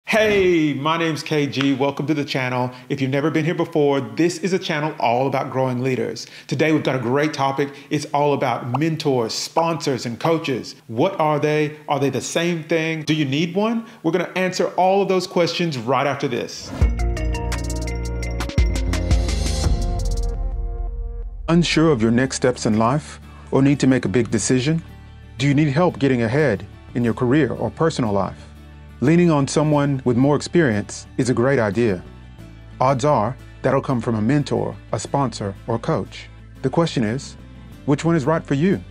Hey, my name's KG. Welcome to the channel. If you've never been here before, this is a channel all about growing leaders. Today we've got a great topic. It's all about mentors, sponsors, and coaches. What are they? Are they the same thing? Do you need one? We're going to answer all of those questions right after this. Unsure of your next steps in life or need to make a big decision? Do you need help getting ahead in your career or personal life? Leaning on someone with more experience is a great idea. Odds are that'll come from a mentor, a sponsor, or coach. The question is, which one is right for you?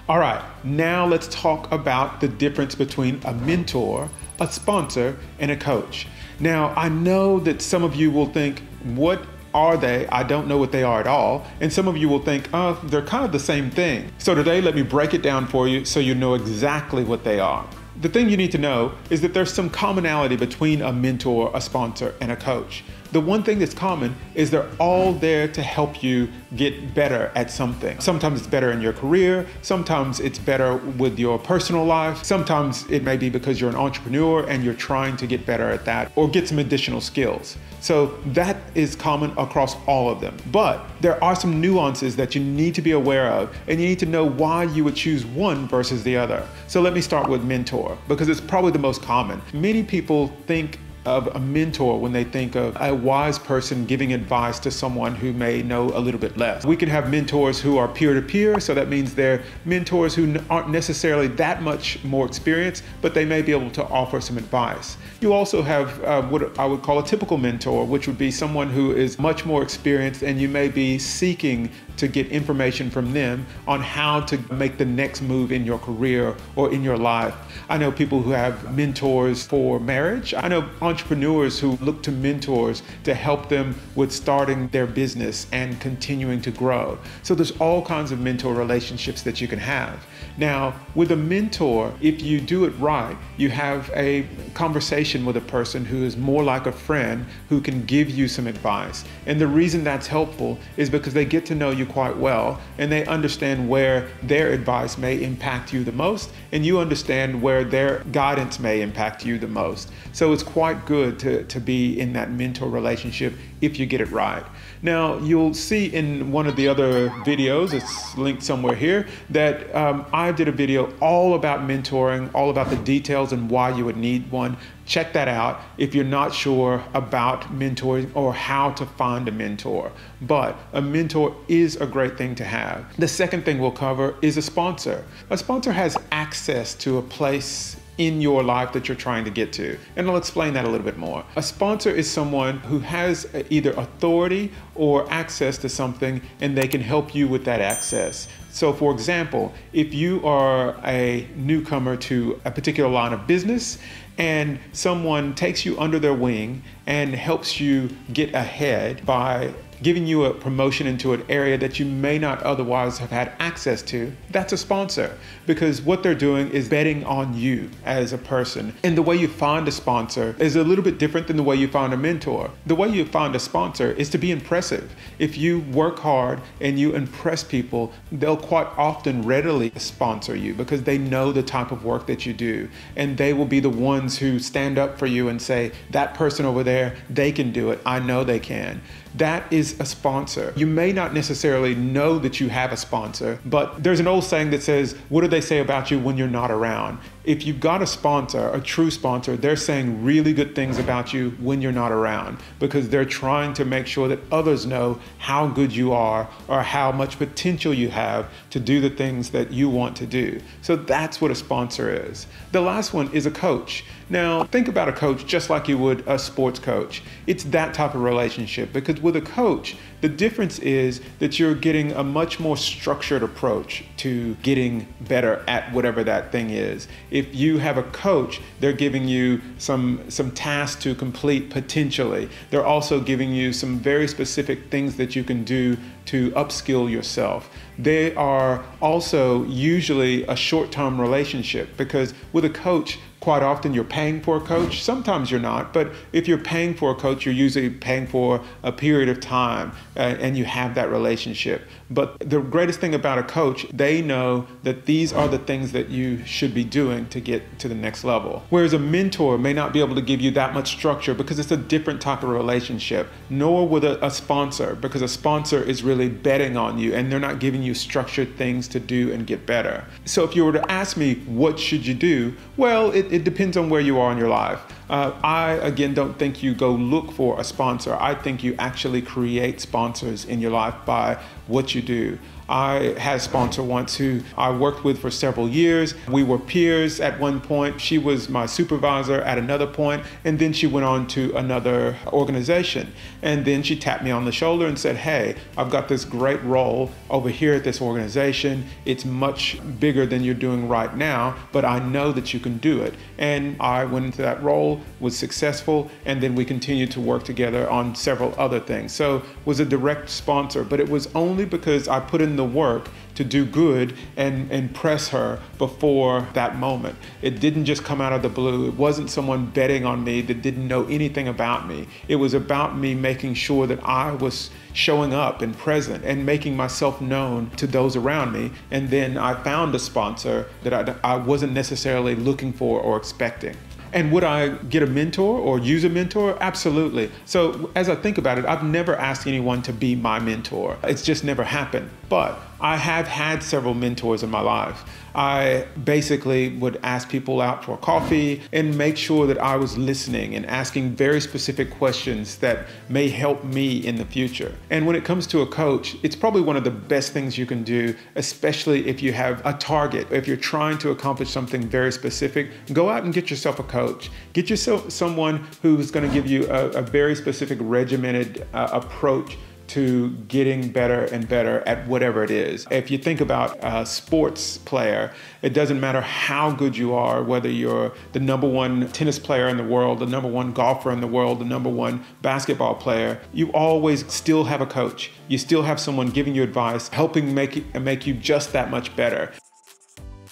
All right, now let's talk about the difference between a mentor, a sponsor, and a coach. Now, I know that some of you will think, what are they? I don't know what they are at all. And some of you will think, oh, they're kind of the same thing. So today, let me break it down for you so you know exactly what they are. The thing you need to know is that there's some commonality between a mentor, a sponsor, and a coach. The one thing that's common is they're all there to help you get better at something. Sometimes it's better in your career, sometimes it's better with your personal life, sometimes it may be because you're an entrepreneur and you're trying to get better at that or get some additional skills. So that is common across all of them. But there are some nuances that you need to be aware of, and you need to know why you would choose one versus the other. So let me start with mentor, because it's probably the most common. Many people think of a mentor when they think of a wise person giving advice to someone who may know a little bit less. We can have mentors who are peer-to-peer, so that means they're mentors who aren't necessarily that much more experienced, but they may be able to offer some advice. You also have what I would call a typical mentor, which would be someone who is much more experienced, and you may be seeking to get information from them on how to make the next move in your career or in your life. I know people who have mentors for marriage. I know entrepreneurs who look to mentors to help them with starting their business and continuing to grow. So there's all kinds of mentor relationships that you can have. Now, with a mentor, if you do it right, you have a conversation with a person who is more like a friend who can give you some advice. And the reason that's helpful is because they get to know you quite well, and they understand where their advice may impact you the most, and you understand where their guidance may impact you the most. So it's quite good to be in that mentor relationship if you get it right. Now, you'll see in one of the other videos, it's linked somewhere here, that I did a video all about mentoring, all about the details and why you would need one. Check that out if you're not sure about mentoring or how to find a mentor. But a mentor is a great thing to have. The second thing we'll cover is a sponsor. A sponsor has access to a place in your life that you're trying to get to. And I'll explain that a little bit more. A sponsor is someone who has either authority or access to something, and they can help you with that access. So for example, if you are a newcomer to a particular line of business and someone takes you under their wing and helps you get ahead by giving you a promotion into an area that you may not otherwise have had access to, that's a sponsor, because what they're doing is betting on you as a person. And the way you find a sponsor is a little bit different than the way you find a mentor. The way you find a sponsor is to be impressive. If you work hard and you impress people, they'll quite often readily sponsor you because they know the type of work that you do. And they will be the ones who stand up for you and say, that person over there, they can do it. I know they can. That is a sponsor. You may not necessarily know that you have a sponsor, but there's an old saying that says, what do they say about you when you're not around? If you've got a sponsor, a true sponsor, they're saying really good things about you when you're not around, because they're trying to make sure that others know how good you are or how much potential you have to do the things that you want to do. So that's what a sponsor is. The last one is a coach. Now, think about a coach just like you would a sports coach. It's that type of relationship, because with a coach, the difference is that you're getting a much more structured approach to getting better at whatever that thing is. If you have a coach, they're giving you some tasks to complete potentially. They're also giving you some very specific things that you can do to upskill yourself. They are also usually a short-term relationship, because with a coach, Quite often you're paying for a coach. Sometimes you're not, but if you're paying for a coach, you're usually paying for a period of time and you have that relationship. But the greatest thing about a coach, they know that these are the things that you should be doing to get to the next level. Whereas a mentor may not be able to give you that much structure because it's a different type of relationship, nor with a sponsor, because a sponsor is really betting on you and they're not giving you structured things to do and get better. So if you were to ask me, what should you do? Well, it depends on where you are in your life. I, again, don't think you go look for a sponsor. I think you actually create sponsors in your life by what you do. I had a sponsor once who I worked with for several years. We were peers at one point. She was my supervisor at another point, and then she went on to another organization. And then she tapped me on the shoulder and said, hey, I've got this great role over here at this organization. It's much bigger than you're doing right now, but I know that you can do it. And I went into that role, was successful, and then we continued to work together on several other things. So was a direct sponsor, but it was only because I put in the work to do good and impress her before that moment. It didn't just come out of the blue. It wasn't someone betting on me that didn't know anything about me. It was about me making sure that I was showing up and present and making myself known to those around me. And then I found a sponsor that I wasn't necessarily looking for or expecting. And would I get a mentor or use a mentor? Absolutely. So as I think about it, I've never asked anyone to be my mentor. It's just never happened. But I have had several mentors in my life. I basically would ask people out for coffee and make sure that I was listening and asking very specific questions that may help me in the future. And when it comes to a coach, it's probably one of the best things you can do, especially if you have a target. If you're trying to accomplish something very specific, go out and get yourself a coach. Get yourself someone who's going to give you a very specific regimented approach to getting better and better at whatever it is. If you think about a sports player, it doesn't matter how good you are, whether you're the #1 tennis player in the world, the #1 golfer in the world, the #1 basketball player, you always still have a coach. You still have someone giving you advice, helping make you just that much better.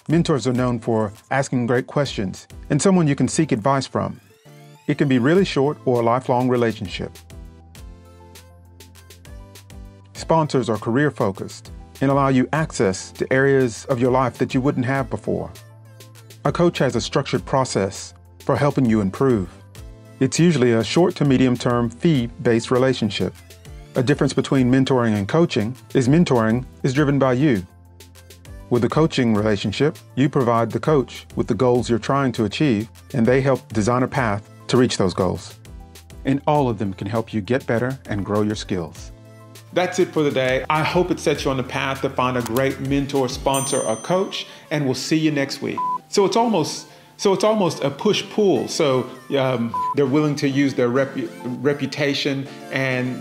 Mentors are known for asking great questions and someone you can seek advice from. It can be really short or a lifelong relationship. Sponsors are career-focused and allow you access to areas of your life that you wouldn't have before. A coach has a structured process for helping you improve. It's usually a short to medium-term fee-based relationship. A difference between mentoring and coaching is mentoring is driven by you. With a coaching relationship, you provide the coach with the goals you're trying to achieve, and they help design a path to reach those goals. And all of them can help you get better and grow your skills. That's it for the day. I hope it sets you on the path to find a great mentor, sponsor, or coach, and we'll see you next week. So it's almost a push-pull. So they're willing to use their reputation and